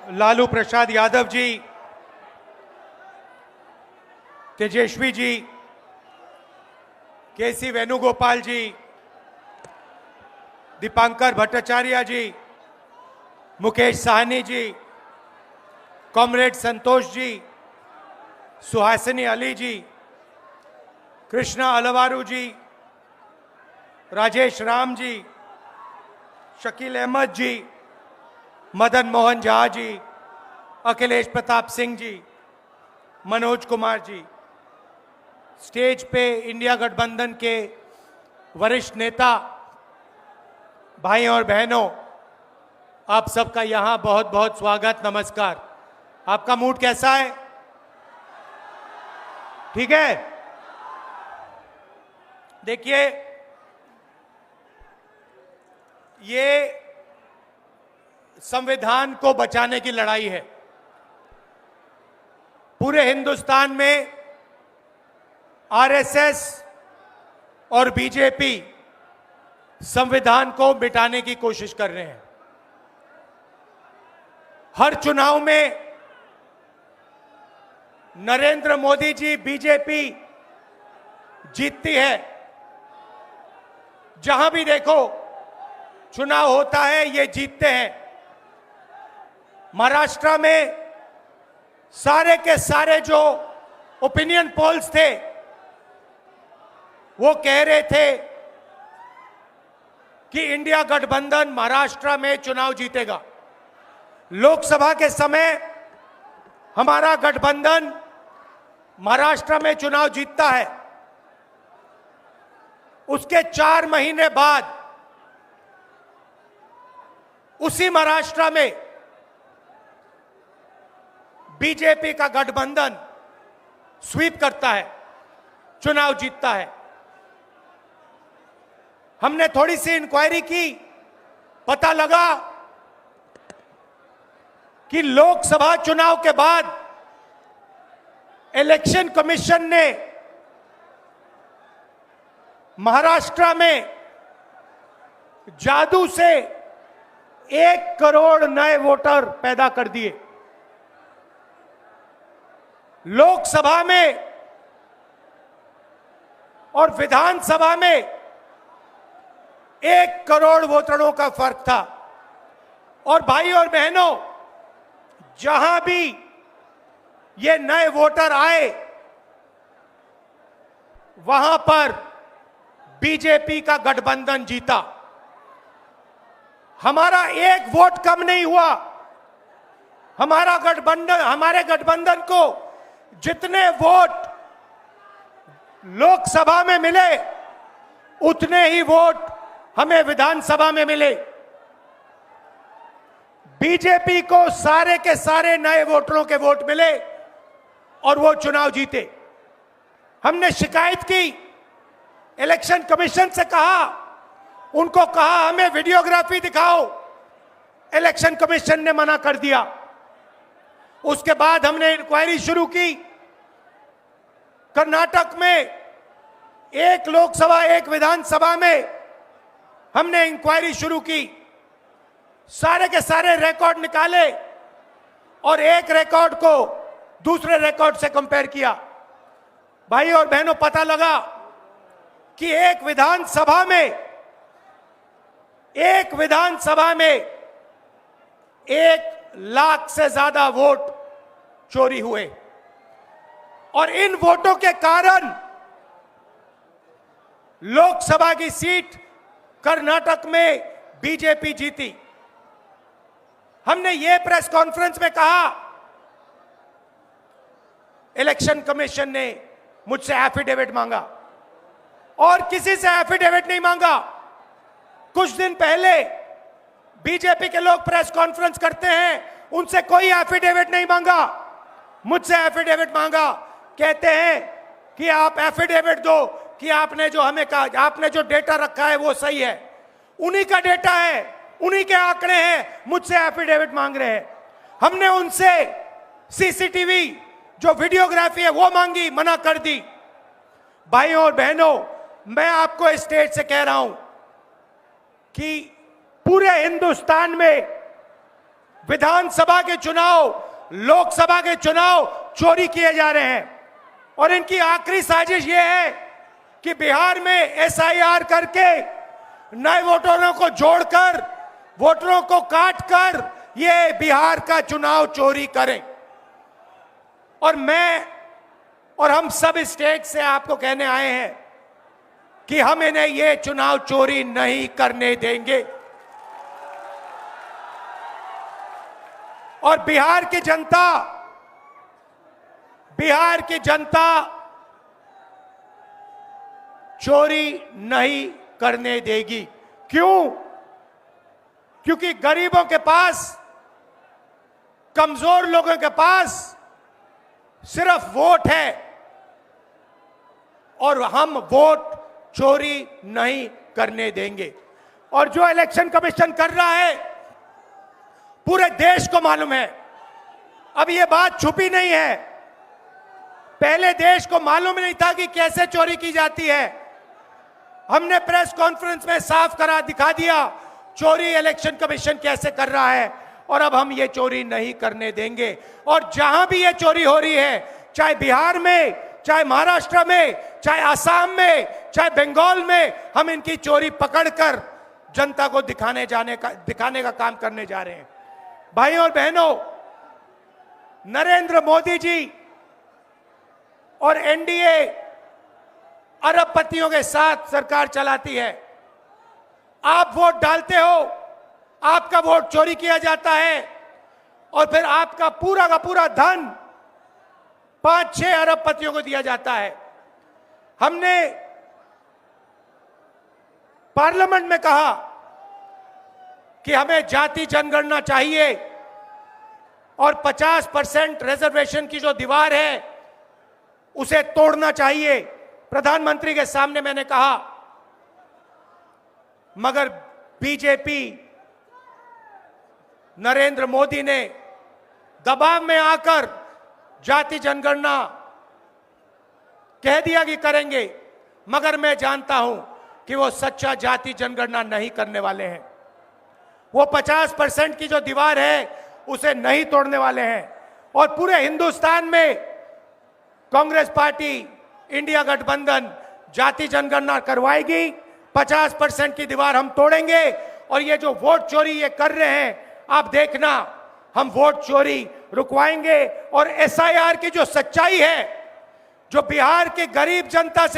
लालू प्रसाद यादव जी, तेजस्वी जी, केसी वेणुगोपाल जी, दीपांकर भट्टाचार्य जी, Mukesh Sahni ji, comrade Santosh ji, Suhasini Ali जी, कृष्णा अलवारू जी, राजेश राम जी, शकील अहमद जी, Madan Mohan Jha ji, Akhilesh Pratap Singh ji, Manoj Kumar ji, stage पे India गठबंधन के वरिष्ठ नेता भाई और बहनों, आप सबका यहां बहुत बहुत स्वागत, नमस्कार। आपका मूड कैसा है? ठीक है। देखिए, ये संविधान को बचाने की लड़ाई है। पूरे हिंदुस्तान में आरएसएस और बीजेपी संविधान को मिटाने की कोशिश कर रहे हैं। हर चुनाव में नरेंद्र मोदी जी, बीजेपी जीतती है। जहां भी देखो चुनाव होता है, ये जीतते हैं। महाराष्ट्र में सारे के सारे जो ओपिनियन पोल्स थे वो कह रहे थे कि इंडिया गठबंधन महाराष्ट्र में चुनाव जीतेगा। लोकसभा के समय हमारा गठबंधन महाराष्ट्र में चुनाव जीतता है। उसके 4 महीने बाद उसी महाराष्ट्र में बीजेपी का गठबंधन स्वीप करता है, चुनाव जीतता है। हमने थोड़ी सी इंक्वायरी की, पता लगा कि लोकसभा चुनाव के बाद इलेक्शन कमीशन ने महाराष्ट्र में जादू से 1 करोड़ नए वोटर पैदा कर दिए। लोकसभा में और विधानसभा में 1 करोड़ वोटरों का फर्क था। और भाई और बहनों, जहां भी ये नए वोटर आए, वहां पर बीजेपी का गठबंधन जीता। हमारा 1 वोट कम नहीं हुआ। हमारे गठबंधन को जितने वोट लोकसभा में मिले, उतने ही वोट हमें विधानसभा में मिले। बीजेपी को सारे के सारे नए वोटरों के वोट मिले और वो चुनाव जीते। हमने शिकायत की, इलेक्शन कमीशन से कहा, उनको कहा हमें वीडियोग्राफी दिखाओ। इलेक्शन कमीशन ने मना कर दिया। उसके बाद हमने इंक्वायरी शुरू की। कर्नाटक में 1 लोकसभा 1 विधानसभा में हमने इंक्वायरी शुरू की। सारे के सारे रिकॉर्ड निकाले और एक रिकॉर्ड को दूसरे रिकॉर्ड से कंपेयर किया। भाई और बहनों, पता लगा कि एक विधानसभा में 1 लाख से ज्यादा वोट चोरी हुए। और इन वोटों के कारण लोकसभा की सीट कर्नाटक में बीजेपी जीती। हमने ये प्रेस कॉन्फ्रेंस में कहा, इलेक्शन कमीशन ने मुझसे एफिडेविट मांगा और किसी से एफिडेविट नहीं मांगा। कुछ दिन पहले बीजेपी के लोग प्रेस कॉन्फ्रेंस करते हैं, उनसे कोई एफिडेविट नहीं मांगा। मुझसे एफिडेविट मांगा। कहते हैं कि आप एफिडेविट दो कि आपने जो हमें कहा, आपने जो डेटा रखा है वो सही है। उन्हीं का डेटा है, उन्हीं के आंकड़े हैं, मुझसे एफिडेविट मांग रहे हैं। हमने उनसे सीसीटीवी जो वीडियोग्राफी है वो मांगी, मना कर दी। भाइयों और बहनों, मैं आपको इस स्टेज से कह रहा हूं कि पूरे हिंदुस्तान में विधानसभा के चुनाव, लोकसभा के चुनाव चोरी किए जा रहे हैं। और इनकी आखिरी साजिश यह है कि बिहार में एसआईआर करके नए वोटरों को जोड़कर, वोटरों को काटकर ये बिहार का चुनाव चोरी करें। और मैं और हम सब स्टेट से आपको कहने आए हैं कि हम इन्हें ये चुनाव चोरी नहीं करने देंगे। और बिहार की जनता चोरी नहीं करने देगी। क्यों? क्योंकि गरीबों के पास, कमजोर लोगों के पास सिर्फ वोट है और हम वोट चोरी नहीं करने देंगे। और जो इलेक्शन कमीशन कर रहा है पूरे देश को मालूम है। अब ये बात छुपी नहीं है, पहले देश को मालूम नहीं था कि कैसे चोरी की जाती है। हमने प्रेस कॉन्फ्रेंस में साफ करा दिखा दिया चोरी इलेक्शन कमीशन कैसे कर रहा है। और अब हम ये चोरी नहीं करने देंगे। और जहां भी ये चोरी हो रही है, चाहे बिहार में, चाहे महाराष्ट्र में, चाहे असम में, चाहे बंगाल में, हम इनकी चोरी पकड़कर जनता को दिखाने का काम करने जा रहे हैं। भाइयों और बहनों, नरेंद्र मोदी जी और एनडीए अरबपतियों के साथ सरकार चलाती है। आप वोट डालते हो, आपका वोट चोरी किया जाता है और फिर आपका पूरा का पूरा धन 5-6 अरबपतियों को दिया जाता है। हमने पार्लियामेंट में कहा कि हमें जाति जनगणना चाहिए और 50% रिजर्वेशन की जो दीवार है उसे तोड़ना चाहिए। प्रधानमंत्री के सामने मैंने कहा, मगर बीजेपी, नरेंद्र मोदी ने दबाव में आकर जाति जनगणना कह दिया कि करेंगे। मगर मैं जानता हूं कि वो सच्चा जाति जनगणना नहीं करने वाले हैं। वो 50% की जो दीवार है उसे नहीं तोड़ने वाले हैं। और पूरे हिंदुस्तान में कांग्रेस पार्टी, इंडिया गठबंधन जाति जनगणना करवाएगी। 50% की दीवार हम तोड़ेंगे। और ये जो वोट चोरी ये कर रहे हैं, आप देखना, हम वोट चोरी रुकवाएंगे। और एसआईआर की जो सच्चाई है, जो बिहार के गरीब जनता से